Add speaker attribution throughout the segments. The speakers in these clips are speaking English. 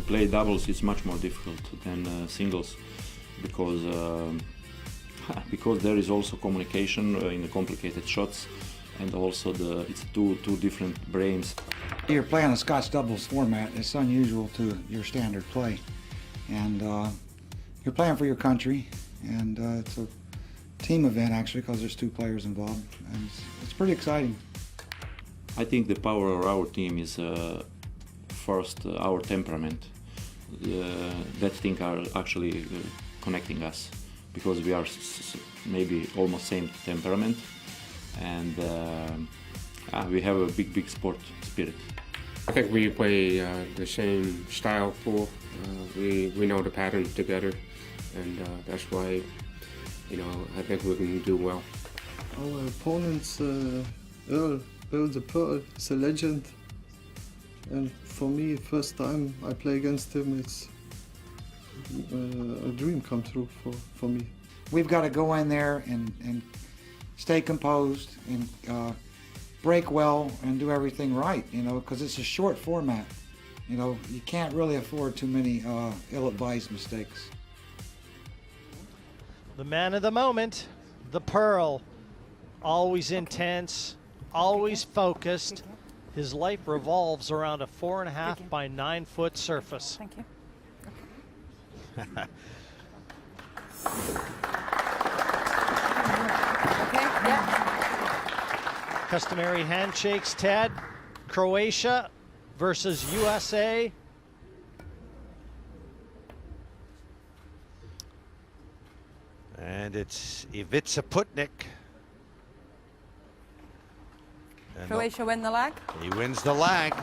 Speaker 1: play doubles is much more difficult than singles, because because there is also communication in the complicated shots, and also it's two different brains.
Speaker 2: You're playing a Scotch doubles format. It's unusual to your standard play, and you're playing for your country, and it's a team event actually, because there's two players involved, and it's pretty exciting.
Speaker 1: I think the power of our team is first our temperament. That thing are actually connecting us, because we are maybe almost same temperament, and we have a big sport spirit.
Speaker 3: I think we play the same style pool. We know the pattern together, and that's why, you know, I think we can do well.
Speaker 4: Our opponent's Earl the Pearl, is a legend, and for me, first time I play against him, it's a dream come true for me.
Speaker 2: We've got to go in there and stay composed and break well and do everything right, you know, because it's a short format. You know, you can't really afford too many ill-advised mistakes.
Speaker 5: The man of the moment, the Pearl, always intense, always focused. His life revolves around a 4.5 by 9 foot surface.
Speaker 6: Thank you. Okay, yeah.
Speaker 5: Customary handshakes, Ted. Croatia versus USA.
Speaker 7: And it's Ivica Putnik. And
Speaker 6: Croatia win the lag.
Speaker 7: he wins the lag.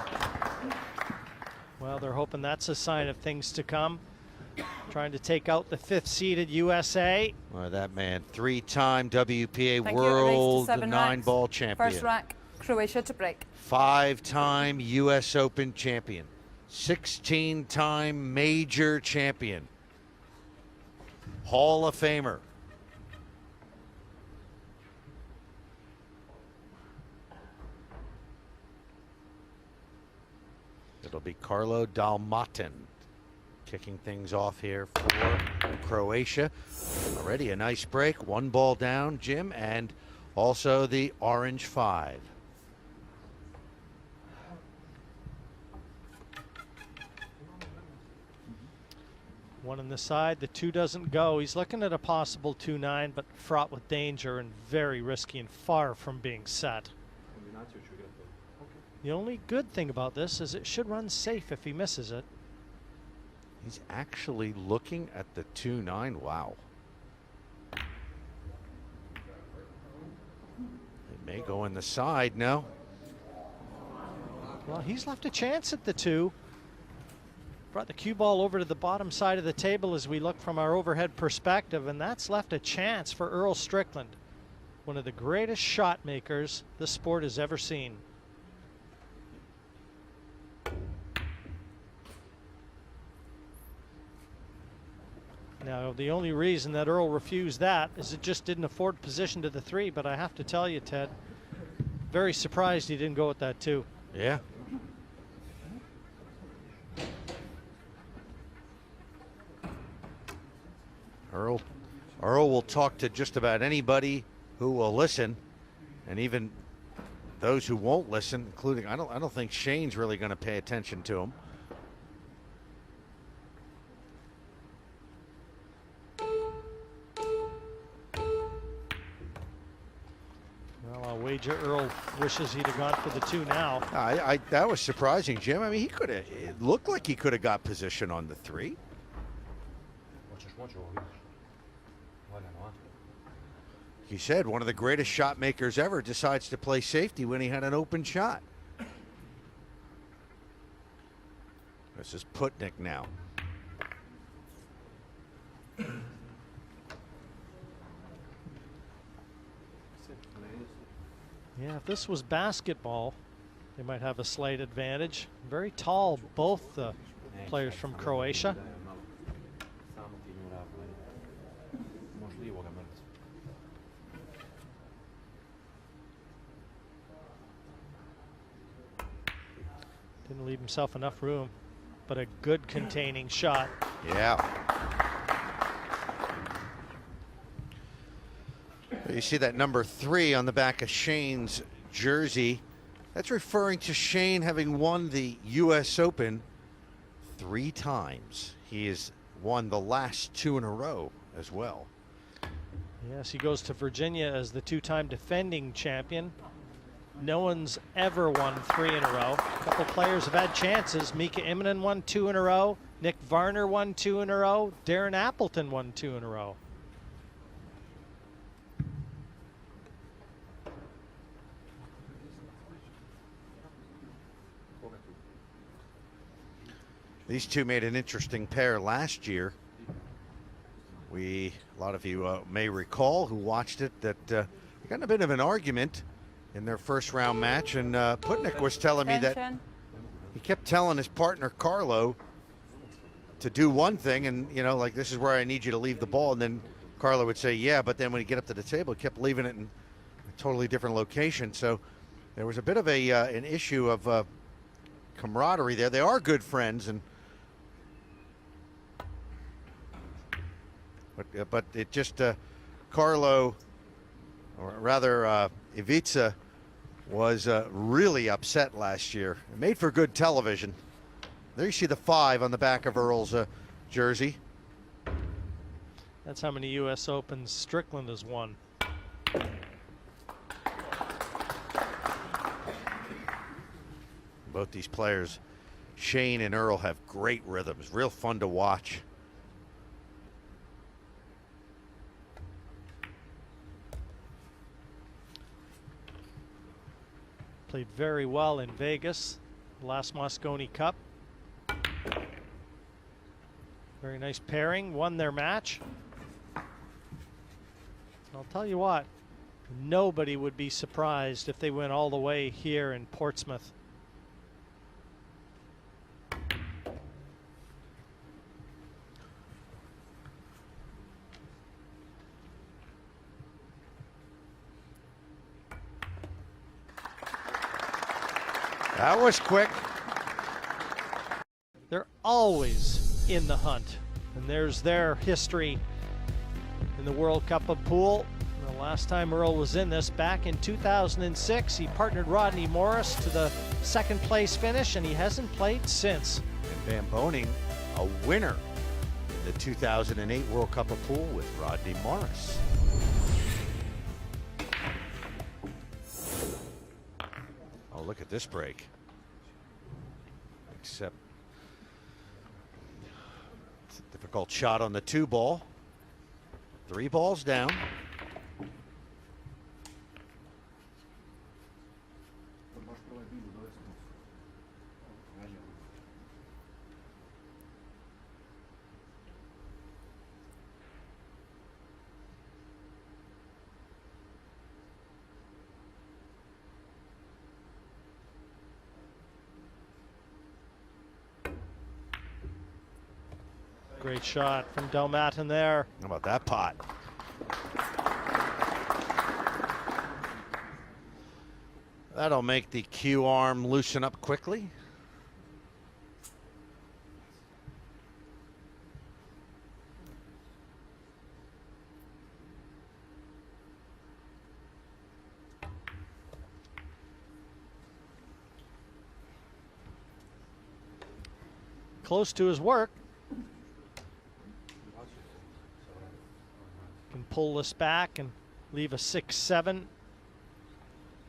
Speaker 5: Well, they're hoping that's a sign of things to come. Trying to take out the 5th seeded USA.
Speaker 7: Well, that man, 3-time WPA
Speaker 6: Thank you.
Speaker 7: World
Speaker 6: Race to 7 racks.
Speaker 7: 9-ball champion.
Speaker 6: First rack, Croatia to break.
Speaker 7: 5-time US Open champion. 16-time major champion. Hall of Famer. It'll be Karlo Dalmatin kicking things off here for Croatia. Already a nice break. 1 ball down, Jim, and also the orange 5.
Speaker 5: One on the side, the 2 doesn't go. He's looking at a possible 2-9, but fraught with danger and very risky and far from being set. The only good thing about this is it should run safe if he misses it.
Speaker 7: He's actually looking at the 2-9. Wow. It may go in the side, no?
Speaker 5: Well, he's left a chance at the 2. Brought the cue ball over to the bottom side of the table as we look from our overhead perspective, and that's left a chance for Earl Strickland, one of the greatest shot makers the sport has ever seen. Now, the only reason that Earl refused that is it just didn't afford position to the 3, but I have to tell you, Ted, very surprised he didn't go with that 2.
Speaker 7: Yeah. Earl will talk to just about anybody who will listen, and even those who won't listen, including I don't think Shane's really going to pay attention to him.
Speaker 5: Well, I'll wager Earl wishes he'd have gone for the 2 now.
Speaker 7: That was surprising, Jim. I mean, it looked like he could have got position on the 3. He said one of the greatest shot makers ever decides to play safety when he had an open shot. This is Putnik now.
Speaker 5: Yeah, if this was basketball, they might have a slight advantage. Very tall, both the players from Croatia. Didn't leave himself enough room. but a good containing shot.
Speaker 7: Yeah. You see that number 3 on the back of Shane's jersey. That's referring to Shane having won the U.S. Open 3 times. He has won the last 2 in a row as well.
Speaker 5: Yes, he goes to Virginia as the 2-time defending champion. No one's ever won 3 in a row. A couple players have had chances. Mika Immonen won 2 in a row. Nick Varner won 2 in a row. Darren Appleton won 2 in a row.
Speaker 7: These two made an interesting pair last year. A lot of you may recall who watched it that they got in a bit of an argument in their first round match, and Putnik was telling me that he kept telling his partner Karlo to do one thing, and you know, like, this is where I need you to leave the ball, and then Karlo would say yeah, but then when he get up to the table, he kept leaving it in a totally different location. So there was a bit of a an issue of camaraderie there. They are good friends, and but it just Karlo, or rather Ivica, was really upset last year. It made for good television. There you see the 5 on the back of Earl's jersey.
Speaker 5: That's how many U.S. Opens Strickland has won.
Speaker 7: Both these players, Shane and Earl, have great rhythms. Real fun to watch.
Speaker 5: Played very well in Vegas, last Moscone Cup. Very nice pairing, won their match. I'll tell you what, nobody would be surprised if they went all the way here in Portsmouth.
Speaker 7: That was quick.
Speaker 5: They're always in the hunt, and there's their history in the World Cup of Pool. The last time Earl was in this, back in 2006, he partnered Rodney Morris to the 2nd place finish, and he hasn't played since.
Speaker 7: And Van Boening, a winner in the 2008 World Cup of Pool with Rodney Morris. Oh, look at this break. Except it's a difficult shot on the 2 ball. 3 balls down.
Speaker 5: Great shot from Dalmatin there.
Speaker 7: How about that pot? That'll make the Q arm loosen up quickly.
Speaker 5: Close to his work. Can pull this back and leave a 6-7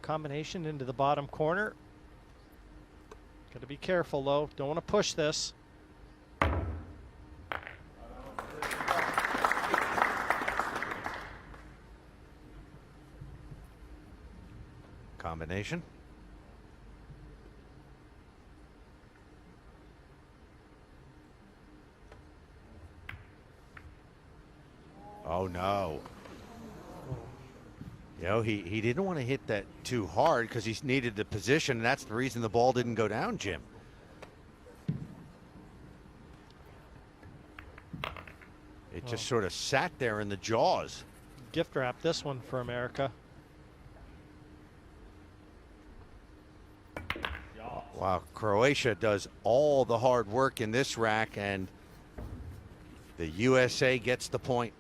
Speaker 5: combination into the bottom corner. Got to be careful though. Don't want to push this.
Speaker 7: Combination. Oh no. You know, he didn't want to hit that too hard because he needed the position, and that's the reason the ball didn't go down, Jim. It just sort of sat there in the jaws.
Speaker 5: Gift wrap this one for America.
Speaker 7: Wow, Croatia does all the hard work in this rack, and the USA gets the point.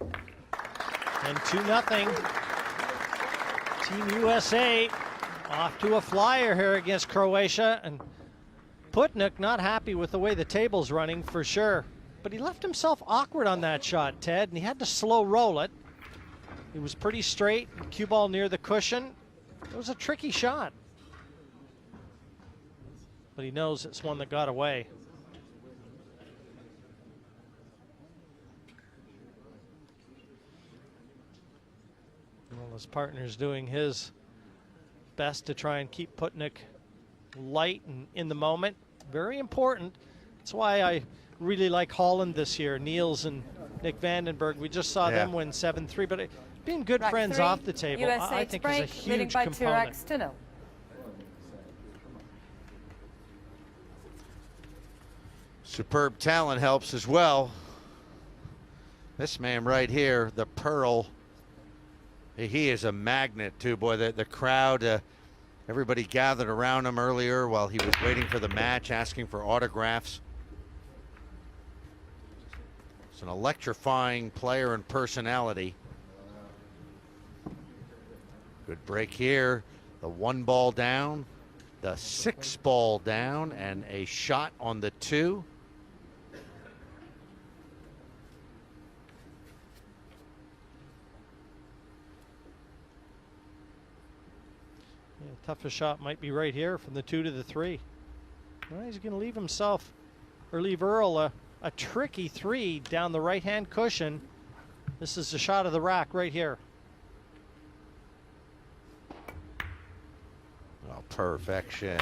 Speaker 5: And 2-0. Team USA off to a flyer here against Croatia, and Putnik not happy with the way the table's running for sure. But he left himself awkward on that shot, Ted, and he had to slow roll it. It was pretty straight, cue ball near the cushion. It was a tricky shot. But he knows it's one that got away. Well, his partner's doing his best to try and keep Putnik light and in the moment. Very important. That's why I really like Holland this year. Niels and Nick Vandenberg. We just saw them win 7-3, but being good
Speaker 6: Rack
Speaker 5: friends
Speaker 6: 3,
Speaker 5: off the table,
Speaker 6: USA
Speaker 5: I
Speaker 6: to
Speaker 5: think is a
Speaker 6: break, leading
Speaker 5: huge
Speaker 6: by 2
Speaker 5: component.
Speaker 6: racks to 0.
Speaker 7: Superb talent helps as well. This man right here, the Pearl, he is a magnet too, boy. The crowd, everybody gathered around him earlier while he was waiting for the match, asking for autographs. It's an electrifying player and personality. Good break here. The 1 ball down, the 6 ball down, and a shot on the 2.
Speaker 5: Yeah, toughest shot might be right here from the 2 to the 3. Well, he's going to leave himself, or leave Earl a tricky 3 down the right-hand cushion. This is the shot of the rack right here.
Speaker 7: Oh, perfection.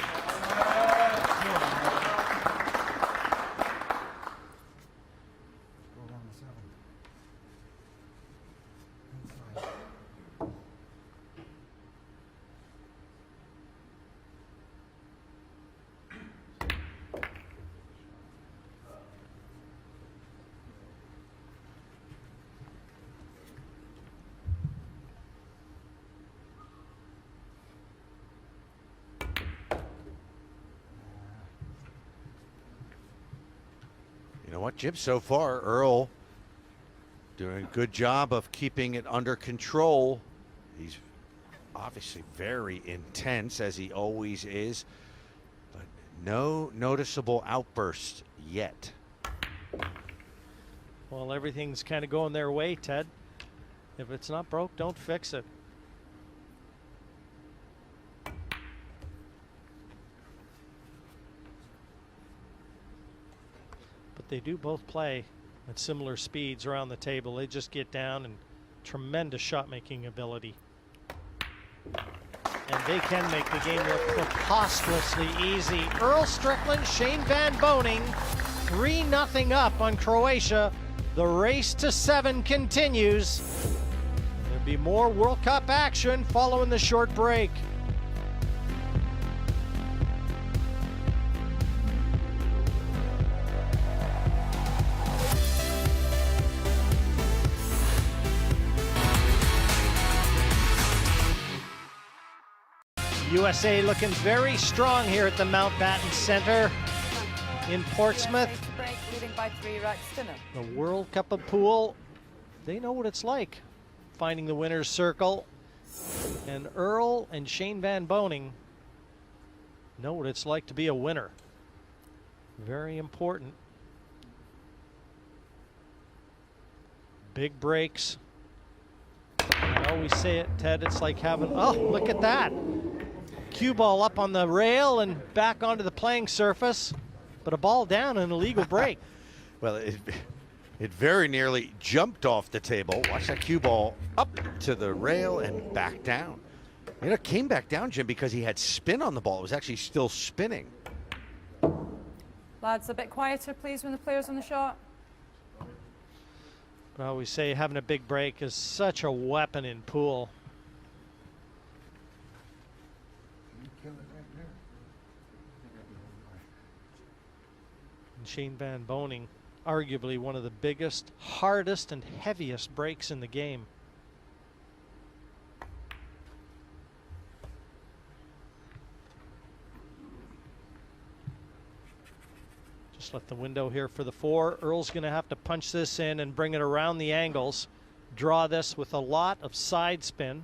Speaker 7: You know what, Jim, so far, Earl doing a good job of keeping it under control. He's obviously very intense, as he always is, but no noticeable outbursts yet.
Speaker 5: Well, everything's kind of going their way, Ted. If it's not broke, don't fix it. But they do both play at similar speeds around the table. They just get down, and tremendous shot-making ability. And they can make the game look preposterously easy. Earl Strickland, Shane Van Boening, 3-0 up on Croatia. The race to 7 continues. There'll be more World Cup action following the short break. USA looking very strong here at the Mountbatten Center in Portsmouth.
Speaker 6: Break, leading by 3 racks to 0.
Speaker 5: The World Cup of Pool, they know what it's like finding the winner's circle. And Earl and Shane Van Boening know what it's like to be a winner. Very important. Big breaks. I always say it, Ted, it's like having, oh, look at that. Cue ball up on the rail and back onto the playing surface, but a ball down, an illegal break.
Speaker 7: Well, it very nearly jumped off the table. Watch that cue ball up to the rail and back down. You know, it came back down, Jim, because he had spin on the ball. It was actually still spinning.
Speaker 6: Lads, a bit quieter, please, when the player's on the shot.
Speaker 5: But I always say having a big break is such a weapon in pool. And Shane Van Boening, arguably one of the biggest, hardest, and heaviest breaks in the game. Just left the window here for the 4. Earl's going to have to punch this in and bring it around the angles. Draw this with a lot of side spin.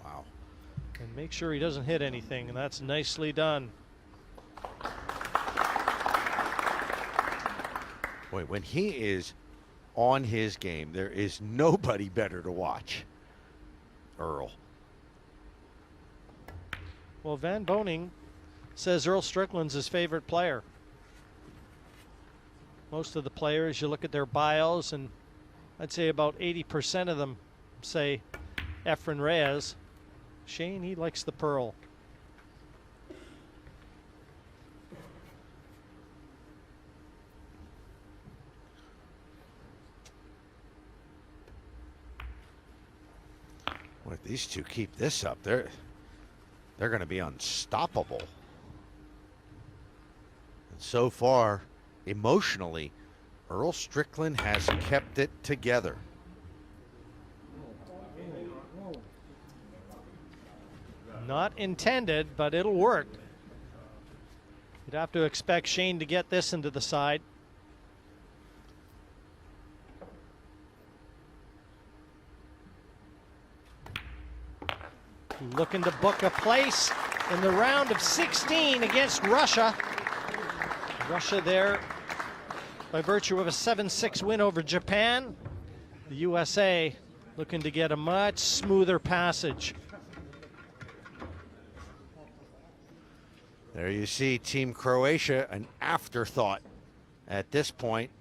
Speaker 7: Wow.
Speaker 5: And make sure he doesn't hit anything, and that's nicely done.
Speaker 7: Boy, when he is on his game, there is nobody better to watch. Earl.
Speaker 5: Well, Van Boening says Earl Strickland's his favorite player. Most of the players, you look at their bios, and I'd say about 80% of them say Efren Reyes. Shane, he likes the pearl.
Speaker 7: Well, if these two keep this up, they're going to be unstoppable. And so far, emotionally, Earl Strickland has kept it together.
Speaker 5: Not intended, but it'll work. You'd have to expect Shane to get this into the side. Looking to book a place in the round of 16 against Russia. Russia there by virtue of a 7-6 win over Japan. The USA looking to get a much smoother passage.
Speaker 7: There you see Team Croatia, an afterthought at this point.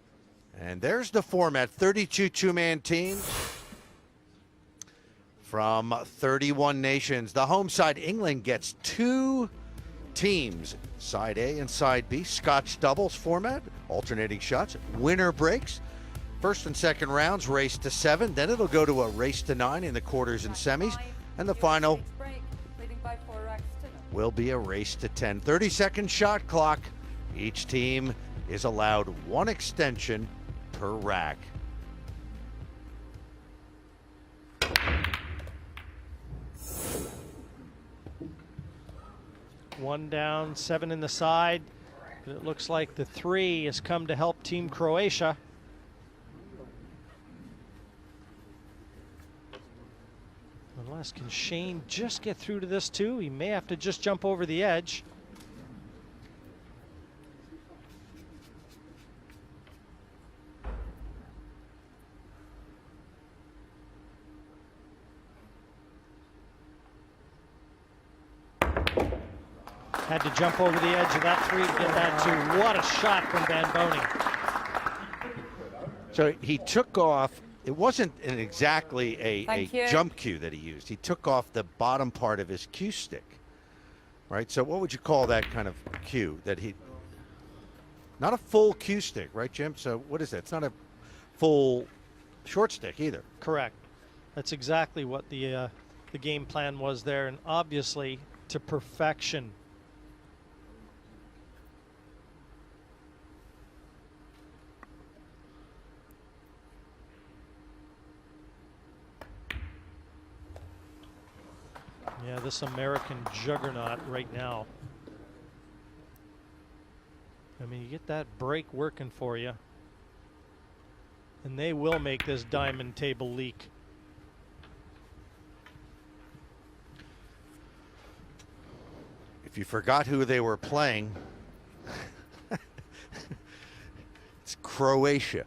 Speaker 7: And there's the format, 32 two-man teams from 31 nations. The home side, England, gets 2 teams, side A and side B, Scotch doubles format, alternating shots, winner breaks. First and second rounds, race to 7. Then it'll go to a race to 9 in the quarters and semis. And the final will be a race to 10. 30-second shot clock. Each team is allowed 1 extension per rack.
Speaker 5: One down, 7 in the side. It looks like the 3 has come to help Team Croatia. Unless, can Shane just get through to this too? He may have to just jump over the edge. Had to jump over the edge of that 3 to get that 2. What a shot from Van Boening.
Speaker 7: So he took off. It wasn't exactly a jump cue that he used. He took off the bottom part of his cue stick, right? So what would you call that kind of cue that he, not a full cue stick, right, Jim? So what is that? It's not a full short stick either.
Speaker 5: Correct. That's exactly what the game plan was there, and obviously to perfection. Yeah, this American juggernaut right now. I mean, you get that break working for you, and they will make this diamond table leak.
Speaker 7: If you forgot who they were playing, it's Croatia,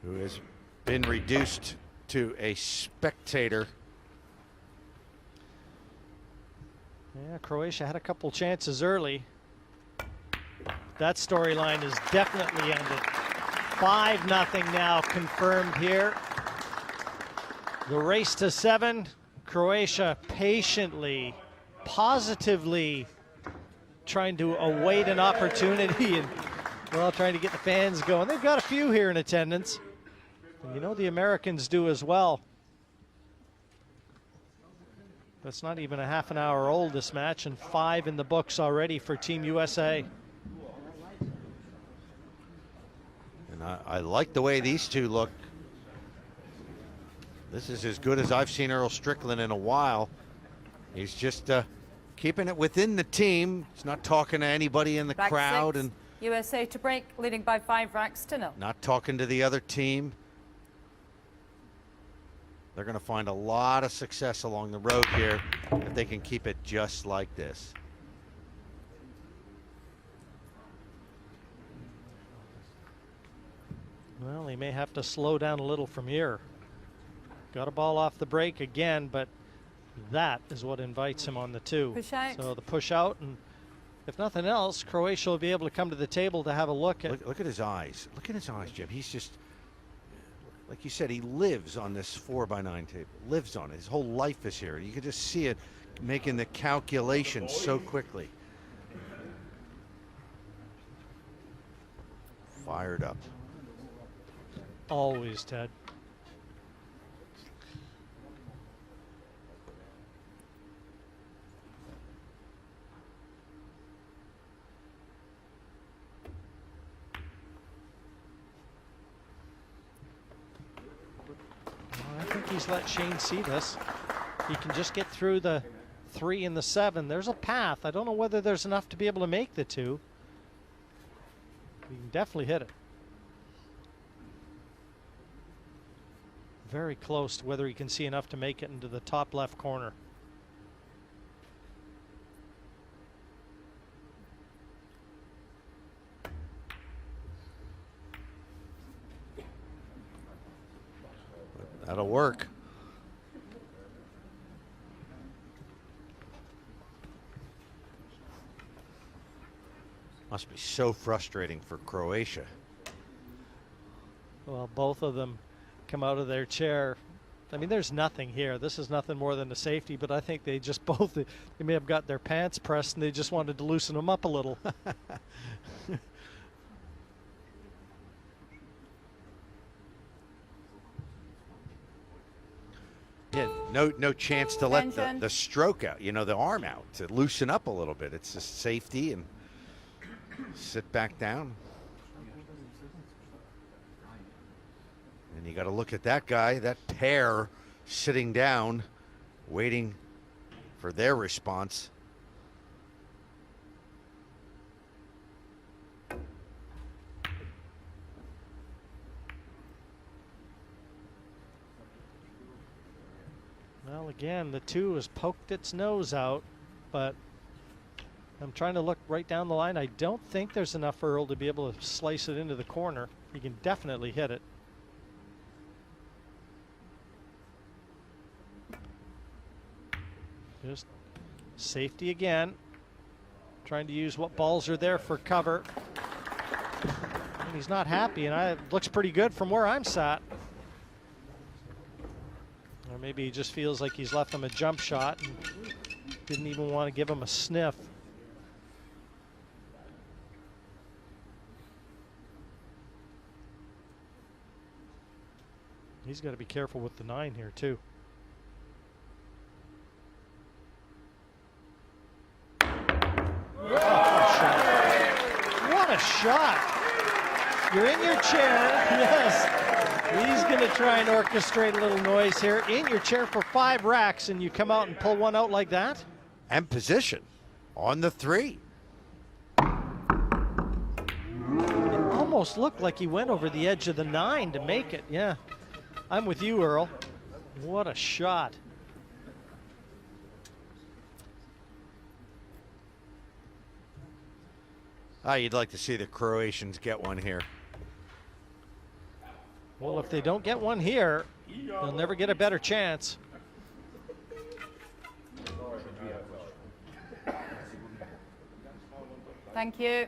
Speaker 7: who has been reduced to a spectator.
Speaker 5: Yeah, Croatia had a couple chances early. That storyline is definitely ended. 5-0 now confirmed here. The race to 7. Croatia patiently, positively trying to await an opportunity, and well, trying to get the fans going. They've got a few here in attendance. And you know the Americans do as well. It's not even a half an hour old, this match, and 5 in the books already for Team USA.
Speaker 7: And I like the way these two look. This is as good as I've seen Earl Strickland in a while. He's just keeping it within the team. He's not talking to anybody in the
Speaker 6: Rack
Speaker 7: crowd
Speaker 6: 6,
Speaker 7: and
Speaker 6: USA to break, leading by 5 racks to nil.
Speaker 7: not talking to the other team. They're going to find a lot of success along the road here if they can keep it just like this.
Speaker 5: Well, he may have to slow down a little from here. Got a ball off the break again, but that is what invites him on the 2.
Speaker 6: Push out.
Speaker 5: So the push out, and if nothing else, Croatia will be able to come to the table to have a look at.
Speaker 7: Look at his eyes. Look at his eyes, Jim. He's just, like you said, he lives on this 4x9 table. Lives on it. His whole life is here. You can just see it making the calculations so quickly. Fired up.
Speaker 5: Always, Ted. I think he's let Shane see this. He can just get through the 3 and the 7. There's a path. I don't know whether there's enough to be able to make the 2. He can definitely hit it. Very close to whether he can see enough to make it into the top left corner.
Speaker 7: That'll work. Must be so frustrating for Croatia.
Speaker 5: Well, both of them come out of their chair. I mean, there's nothing here. This is nothing more than a safety, but I think they just both, they may have got their pants pressed and they just wanted to loosen them up a little.
Speaker 7: Yeah, no chance to let the stroke out, you know, the arm out, to loosen up a little bit. It's just safety and sit back down. And you got to look at that guy, that pair sitting down, waiting for their response.
Speaker 5: Well, again, the 2 has poked its nose out, but I'm trying to look right down the line. I don't think there's enough for Earl to be able to slice it into the corner. He can definitely hit it. Just safety again. Trying to use what balls are there for cover. And he's not happy, and it looks pretty good from where I'm sat. Or maybe he just feels like he's left him a jump shot and didn't even want to give him a sniff. He's got to be careful with the 9 here too. What a shot. You're in your chair. Yes. He's going to try and orchestrate a little noise here. In your chair for 5 racks, and you come out and pull one out like that?
Speaker 7: And position on the 3.
Speaker 5: It almost looked like he went over the edge of the 9 to make it. Yeah. I'm with you, Earl. What a shot.
Speaker 7: You'd like to see the Croatians get one here.
Speaker 5: Well, if they don't get one here, they'll never get a better chance.
Speaker 6: Thank you.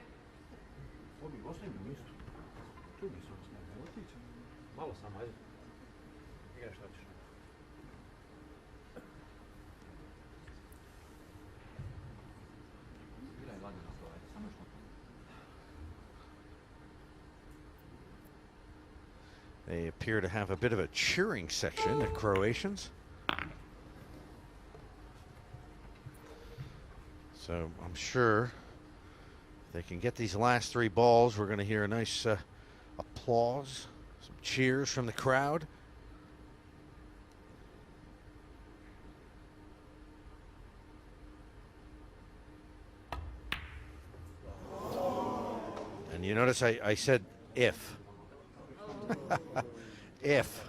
Speaker 7: They appear to have a bit of a cheering section, the Croatians. So I'm sure if they can get these last 3 balls, we're going to hear a nice applause, some cheers from the crowd. And you notice I said if. If.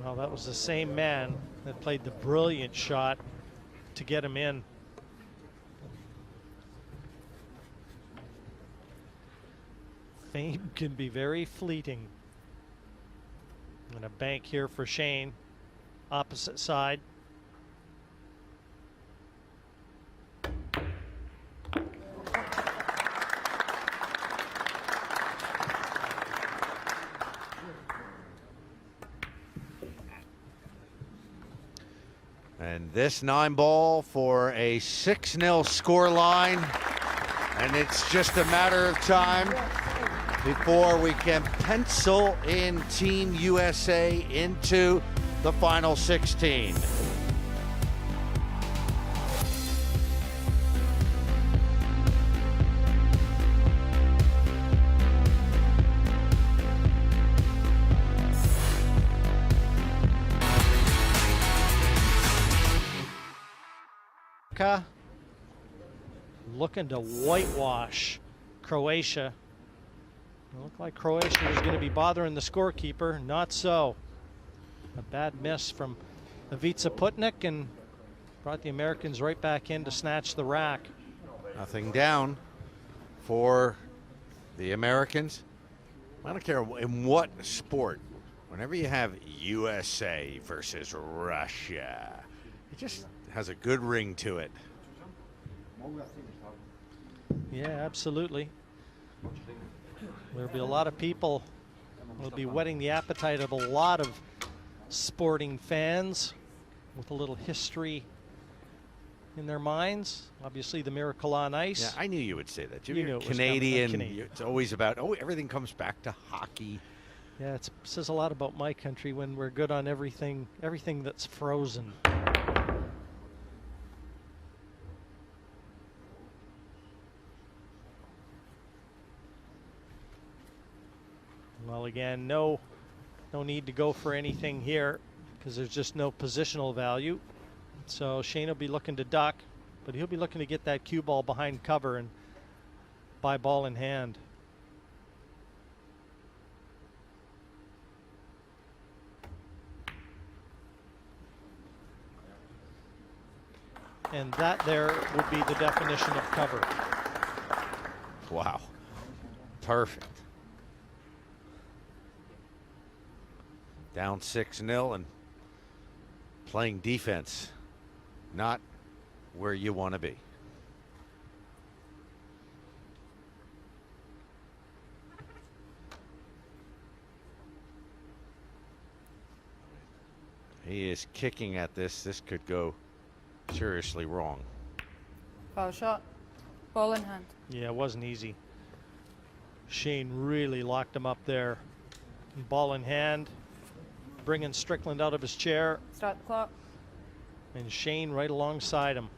Speaker 5: Well, that was the same man that played the brilliant shot to get him in. Fame can be very fleeting. And a bank here for Shane, opposite side.
Speaker 7: And this 9-ball for a 6-0 score line. And it's just a matter of time before we can pencil in Team USA into the final 16.
Speaker 5: Looking to whitewash Croatia. It looked like Croatia was going to be bothering the scorekeeper. Not so. A bad miss from Ivica Putnik and brought the Americans right back in to snatch the rack.
Speaker 7: Nothing down for the Americans. I don't care in what sport. Whenever you have USA versus Russia, it just has a good ring to it.
Speaker 5: Yeah, absolutely. There'll be a lot of people will be whetting the appetite of a lot of sporting fans with a little history in their minds. Obviously, the Miracle on Ice.
Speaker 7: Yeah, I knew you would say that.
Speaker 5: You
Speaker 7: You're
Speaker 5: knew it was
Speaker 7: Canadian.
Speaker 5: coming.
Speaker 7: It's always about, everything comes back to hockey.
Speaker 5: Yeah, it says a lot about my country when we're good on everything that's frozen. Well, again, no need to go for anything here because there's just no positional value. So Shane will be looking to duck, but he'll be looking to get that cue ball behind cover and buy ball in hand. And that there would be the definition of cover.
Speaker 7: Wow. Perfect. Down 6-0 and playing defense, not where you want to be. He is kicking at this. This could go seriously wrong.
Speaker 6: Foul shot. Ball in hand.
Speaker 5: Yeah, it wasn't easy. Shane really locked him up there. Ball in hand, bringing Strickland out of his chair.
Speaker 6: Start the clock.
Speaker 5: And Shane right alongside him.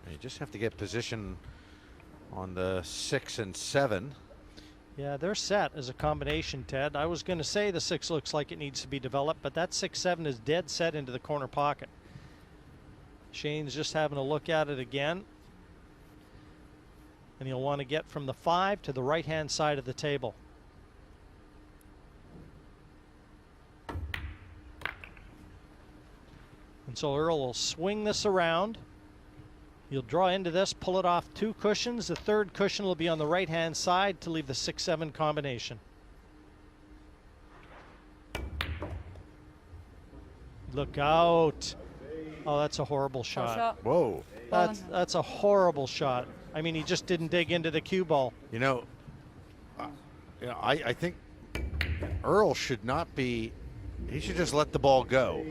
Speaker 7: You just have to get position on the 6 and 7.
Speaker 5: Yeah, they're set as a combination, Ted. I was going to say the 6 looks like it needs to be developed, but that 6-7 is dead set into the corner pocket. Shane's just having a look at it again. And he'll want to get from the 5 to the right-hand side of the table. And so Earl will swing this around. He'll draw into this, pull it off 2 cushions. The 3rd cushion will be on the right-hand side to leave the 6-7 combination. Look out. Oh, that's a horrible shot.
Speaker 7: Whoa.
Speaker 5: That's a horrible shot. I mean, he just didn't dig into the cue ball.
Speaker 7: I think Earl should not be, he should just let the ball go.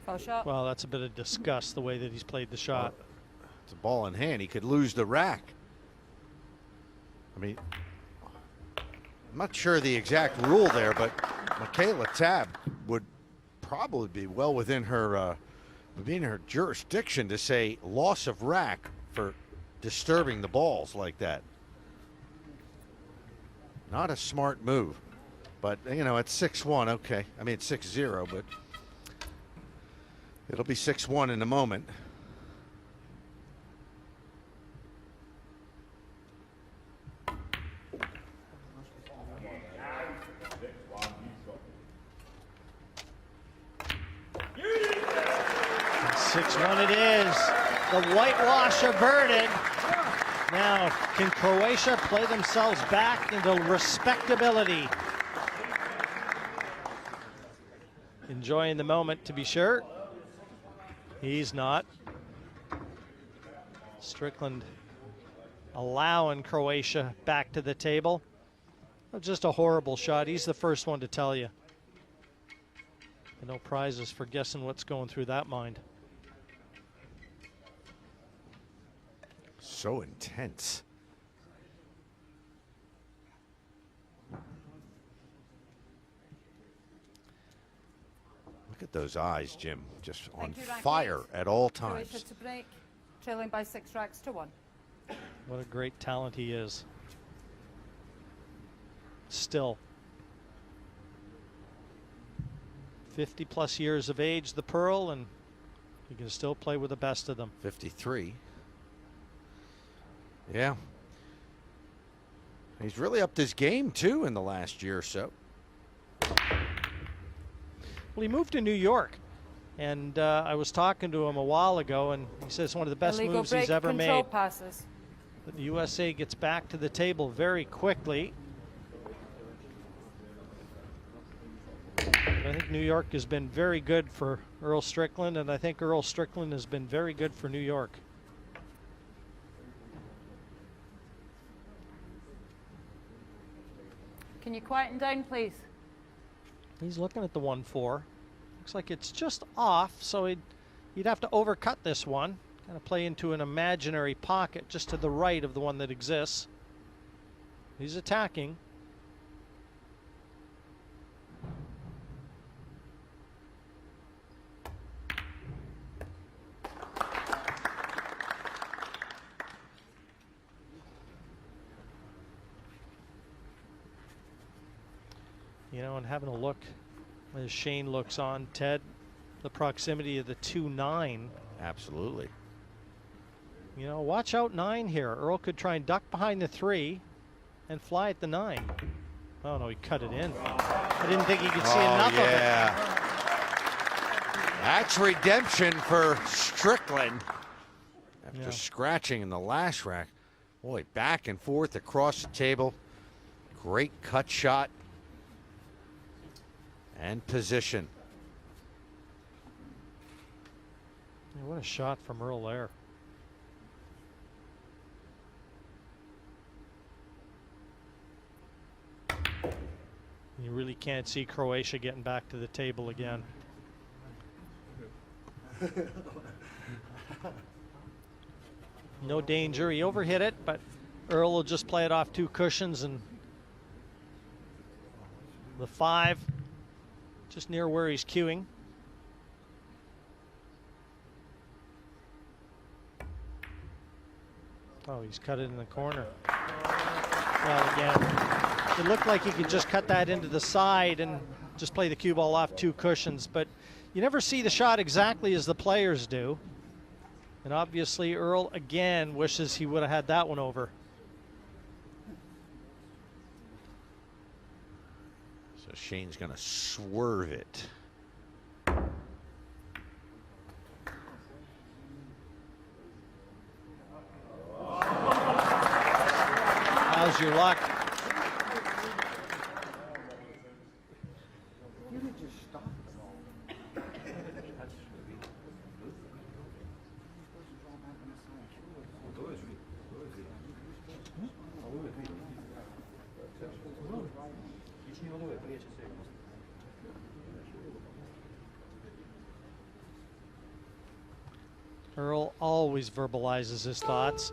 Speaker 6: Foul shot.
Speaker 5: Well, that's a bit of disgust the way that he's played the shot.
Speaker 7: It's a ball in hand. He could lose the rack. I mean, I'm not sure the exact rule there, but Michaela Tab would probably be well within her jurisdiction to say loss of rack for disturbing the balls like that. Not a smart move, but you know, it's 6-1. Okay, I mean it's 6-0, but it'll be 6-1 in a moment.
Speaker 5: And 6-1 it is. The whitewash averted. Now, can Croatia play themselves back into respectability? Enjoying the moment, to be sure. He's not. Strickland allowing Croatia back to the table. Just a horrible shot. He's the first one to tell you. And no prizes for guessing what's going through that mind.
Speaker 7: So intense. Look at those eyes, Jim. Just on fire at all times.
Speaker 6: Croatia to break, trailing by 6 racks to 1.
Speaker 5: What a great talent he is. Still. 50+ years of age, the Pearl, and he can still play with the best of them.
Speaker 7: 53. Yeah. He's really upped his game, too, in the last year or so.
Speaker 5: Well, he moved to New York, and I was talking to him a while ago, and he says one of the best
Speaker 6: Illegal
Speaker 5: moves
Speaker 6: break
Speaker 5: he's ever
Speaker 6: control
Speaker 5: made.
Speaker 6: passes.
Speaker 5: But the USA gets back to the table very quickly. I think New York has been very good for Earl Strickland, and I think Earl Strickland has been very good for New York.
Speaker 6: Can you quieten down, please?
Speaker 5: He's looking at the 1-4. Looks like it's just off, so he'd have to overcut this one. Kind of play into an imaginary pocket just to the right of the one that exists. He's attacking. You know, and having a look as Shane looks on, Ted, the proximity of the 2-9.
Speaker 7: Absolutely.
Speaker 5: You know, watch out 9 here. Earl could try and duck behind the 3 and fly at the 9. Oh no, he cut it in. I didn't think he could see enough of it.
Speaker 7: That's redemption for Strickland. After scratching in the last rack. Boy, back and forth across the table. Great cut shot. And position.
Speaker 5: Yeah, what a shot from Earl there. You really can't see Croatia getting back to the table again. No danger. He overhit it, but Earl will just play it off 2 cushions, and the 5 just near where he's cueing. Oh, he's cut it in the corner. Well, again, it looked like he could just cut that into the side and just play the cue ball off 2 cushions, but you never see the shot exactly as the players do. And obviously Earl again wishes he would have had that one over.
Speaker 7: So Shane's going to swerve it.
Speaker 5: How's your luck? Earl always verbalizes his thoughts.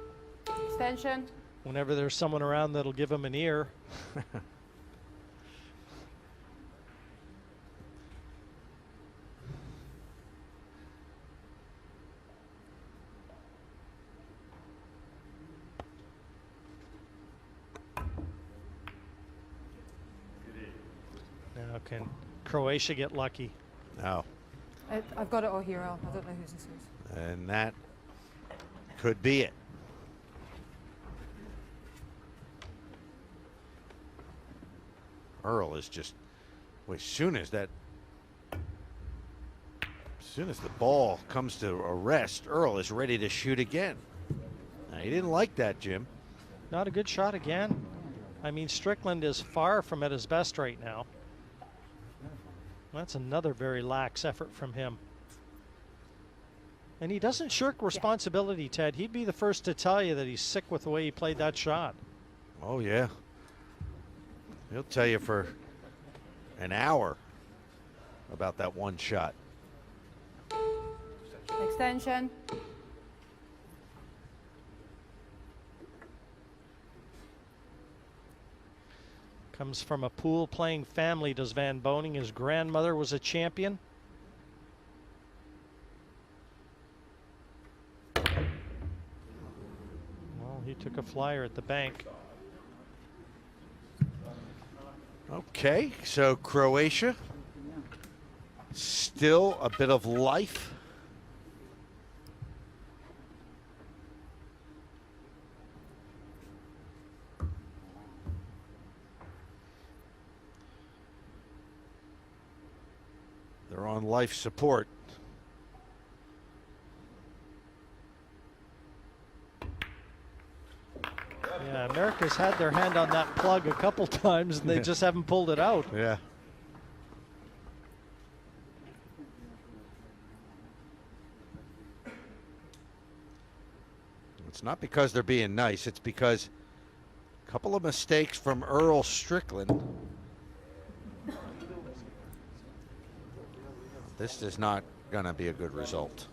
Speaker 6: Extension.
Speaker 5: Whenever there's someone around that'll give him an ear. can Croatia get lucky?
Speaker 7: No.
Speaker 6: I've got it all here, Earl. I don't know whose this is.
Speaker 7: And that could be it. Earl is just, well, as soon as the ball comes to a rest, Earl is ready to shoot again. Now, he didn't like that, Jim.
Speaker 5: Not a good shot again. I mean, Strickland is far from at his best right now. That's another very lax effort from him. And he doesn't shirk responsibility, Ted. He'd be the first to tell you that he's sick with the way he played that shot.
Speaker 7: Oh, yeah. He'll tell you for an hour about that one shot.
Speaker 6: Extension.
Speaker 5: Comes from a pool playing family, does Van Boening. His grandmother was a champion. Well, he took a flyer at the bank.
Speaker 7: Okay, so Croatia, still a bit of life. They're on life support.
Speaker 5: Yeah, America's had their hand on that plug a couple times and they just haven't pulled it out.
Speaker 7: Yeah. It's not because they're being nice, it's because a couple of mistakes from Earl Strickland. This is not going to be a good result.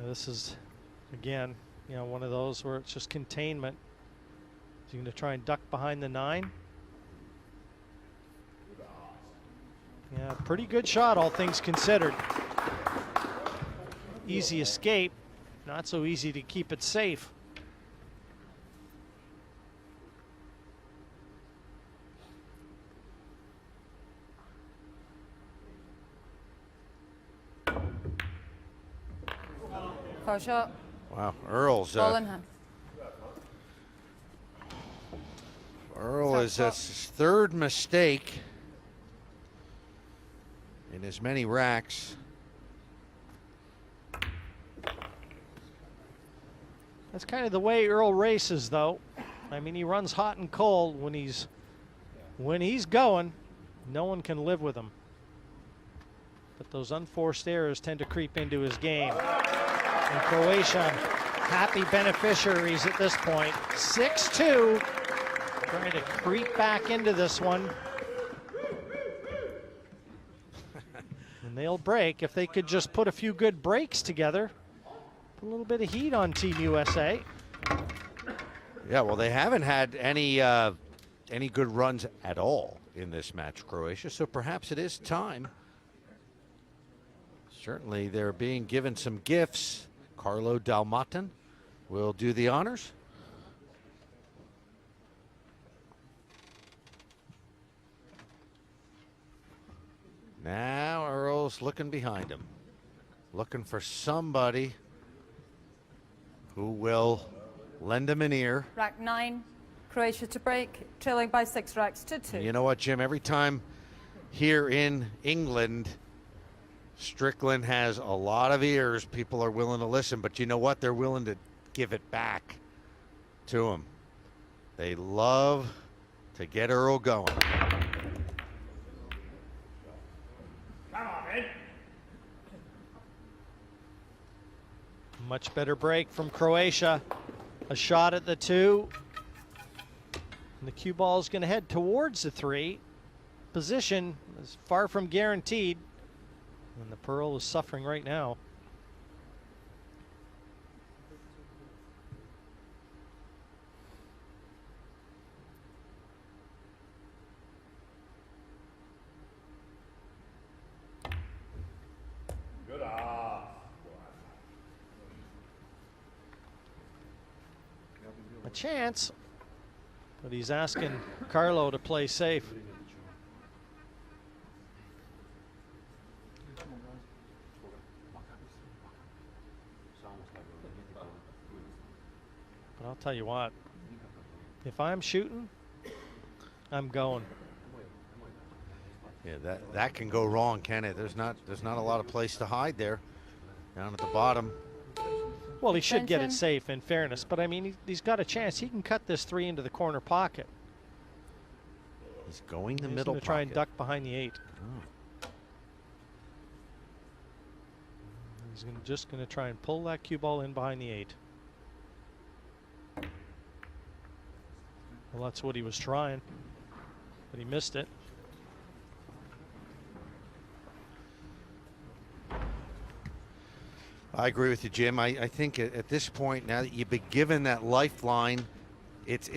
Speaker 5: This is, again, you know, one of those where it's just containment. Is he going to try and duck behind the 9? Yeah, pretty good shot, all things considered. Easy escape, not so easy to keep it safe.
Speaker 6: Foul shot.
Speaker 7: Wow, Earl's
Speaker 6: Ball in hand.
Speaker 7: Earl is that's his third mistake in as many racks.
Speaker 5: That's kind of the way Earl races, though. I mean, he runs hot and cold. When he's going, no one can live with him. But those unforced errors tend to creep into his game. And Croatia, happy beneficiaries at this point. 6-2, trying to creep back into this one. And they'll break if they could just put a few good breaks together. Put a little bit of heat on Team USA.
Speaker 7: Yeah, well, they haven't had any good runs at all in this match, Croatia. So perhaps it is time. Certainly, they're being given some gifts. Karlo Dalmatin will do the honors. Now Earl's looking behind him, looking for somebody who will lend him an ear.
Speaker 6: Rack 9, Croatia to break, trailing by 6 racks to 2.
Speaker 7: You know what, Jim? Every time here in England, Strickland has a lot of ears. People are willing to listen, but you know what? They're willing to give it back to him. They love to get Earl going.
Speaker 5: Much better break from Croatia. A shot at the 2. And the cue ball is going to head towards the 3. Position is far from guaranteed. And the Pearl is suffering right now. a chance, but he's asking Karlo to play safe. But I'll tell you what, if I'm shooting, I'm going.
Speaker 7: Yeah, that can go wrong, can it? There's not a lot of place to hide there. Down at the bottom.
Speaker 5: Well, he should get it
Speaker 6: Attention.
Speaker 5: safe, in fairness, but I mean, he's got a chance. He can cut this 3 into the corner pocket.
Speaker 7: He's going the
Speaker 5: He's
Speaker 7: middle
Speaker 5: going to try and
Speaker 7: pocket.
Speaker 5: duck behind the 8.
Speaker 7: Oh.
Speaker 5: He's just going to try and pull that cue ball in behind the 8. Well, that's what he was trying, but he missed it.
Speaker 7: I agree with you, Jim. I think at this point, now that you've been given that lifeline,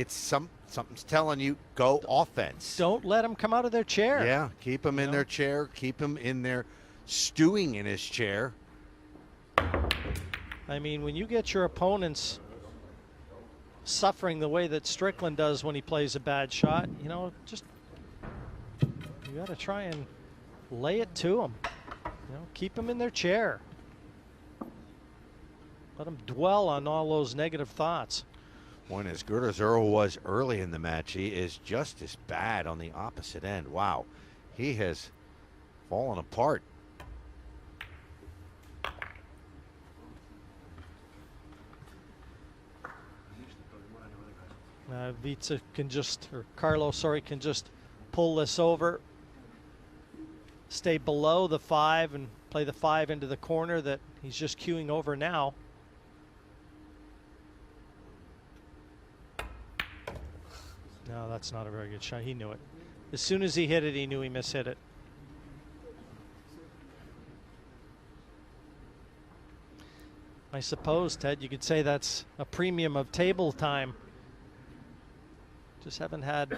Speaker 7: something's telling you, go offense.
Speaker 5: Don't let him come out of their chair.
Speaker 7: Yeah, keep him in their chair. Keep him in there stewing in his chair.
Speaker 5: I mean, when you get your opponents suffering the way that Strickland does when he plays a bad shot, you know, just you got to try and lay it to them. You know, keep them in their chair. Let them dwell on all those negative thoughts.
Speaker 7: When as good as Earl was early in the match, he is just as bad on the opposite end. Wow, he has fallen apart.
Speaker 5: Ivica can just, or Karlo, sorry, can just pull this over, stay below the 5 and play the 5 into the corner that he's just queuing over now. No, that's not a very good shot. He knew it. As soon as he hit it, he knew he mishit it. I suppose, Ted, you could say that's a premium of table time. Just haven't had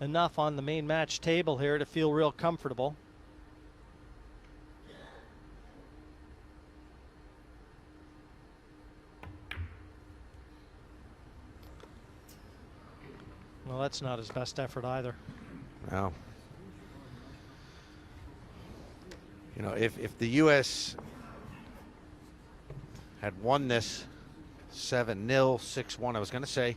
Speaker 5: enough on the main match table here to feel real comfortable. Well, that's not his best effort either.
Speaker 7: Well, you know, if the U.S. had won this 7-0, 6-1, I was going to say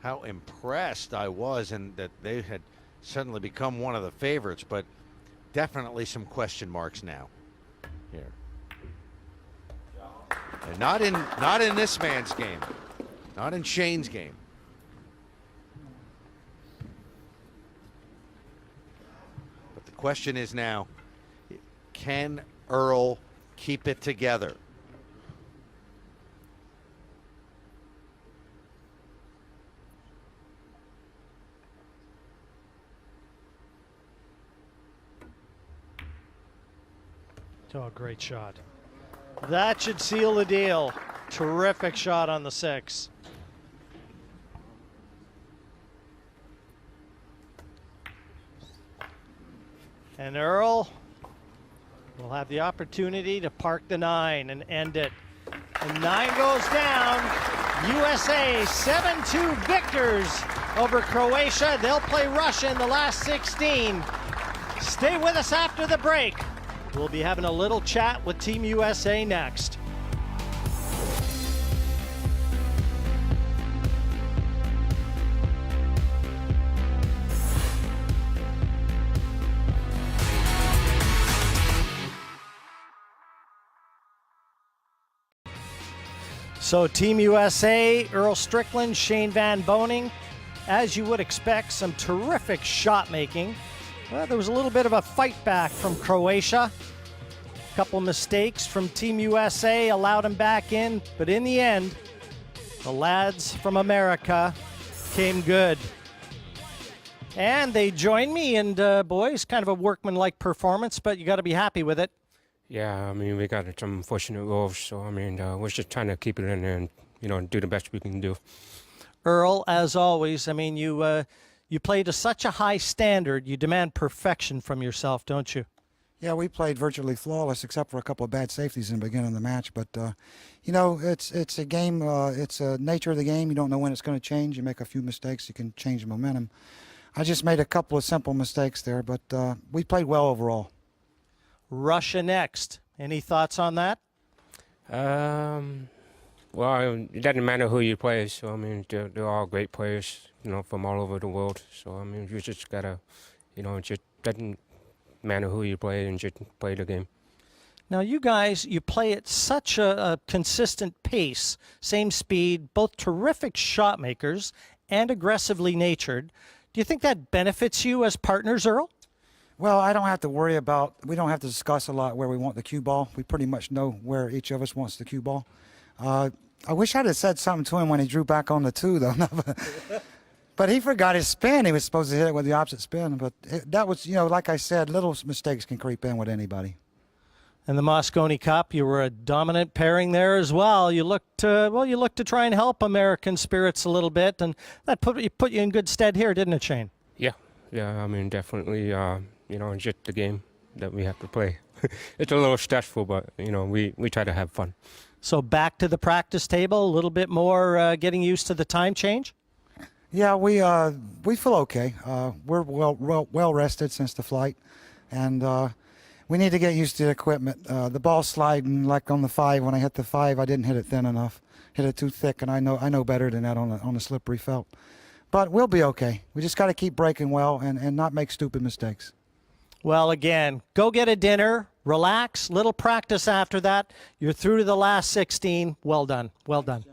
Speaker 7: how impressed I was and that they had suddenly become one of the favorites, but definitely some question marks now here. And not in this man's game, not in Shane's game. But the question is now, can Earl keep it together?
Speaker 5: Oh, great shot. That should seal the deal. Terrific shot on the 6. And Earl will have the opportunity to park the 9 and end it. And 9 goes down. USA 7-2 victors over Croatia. They'll play Russia in the last 16. Stay with us after the break. We'll be having a little chat with Team USA next. So Team USA, Earl Strickland, Shane Van Boening. As you would expect, some terrific shot making. Well, there was a little bit of a fight back from Croatia. A couple mistakes from Team USA allowed them back in, but in the end, the lads from America came good. And they joined me, and boys, kind of a workmanlike performance, but you got to be happy with it.
Speaker 3: Yeah, I mean, we got some unfortunate goals, so I mean, we're just trying to keep it in there and, you know, do the best we can do.
Speaker 5: Earl, as always, I mean, you play to such a high standard. You demand perfection from yourself, don't you?
Speaker 2: Yeah, we played virtually flawless except for a couple of bad safeties in the beginning of the match. But, you know, it's a game. It's a nature of the game. You don't know when it's going to change. You make a few mistakes, you can change the momentum. I just made a couple of simple mistakes there, but we played well overall.
Speaker 5: Russia next. Any thoughts on that?
Speaker 3: Well, it doesn't matter who you play. So I mean, they're all great players, you know, from all over the world. So I mean, you just gotta, you know, it just doesn't matter who you play and just play the game.
Speaker 5: Now, you guys, you play at such a consistent pace, same speed, both terrific shot makers and aggressively natured. Do you think that benefits you as partners, Earl?
Speaker 2: Well, I don't have to worry about, we don't have to discuss a lot where we want the cue ball. We pretty much know where each of us wants the cue ball. I wish I'd have said something to him when he drew back on the 2, though. But he forgot his spin. He was supposed to hit it with the opposite spin. But that was, you know, like I said, little mistakes can creep in with anybody.
Speaker 5: In the Moscone Cup, you were a dominant pairing there as well. You looked, you looked to try and help American spirits a little bit, and that put you in good stead here, didn't it, Shane?
Speaker 3: Yeah, I mean, definitely, you know, just the game that we have to play. It's a little stressful, but, you know, we try to have fun.
Speaker 5: So back to the practice table, a little bit more getting used to the time change?
Speaker 2: Yeah, we feel okay. We're well rested since the flight, and we need to get used to the equipment. The ball sliding like on the 5. When I hit the 5, I didn't hit it thin enough. Hit it too thick, and I know better than that on the slippery felt. But we'll be okay. We just got to keep breaking well and not make stupid mistakes.
Speaker 5: Well, again, go get a dinner, relax, little practice after that. You're through to the last 16. Well done. Well done.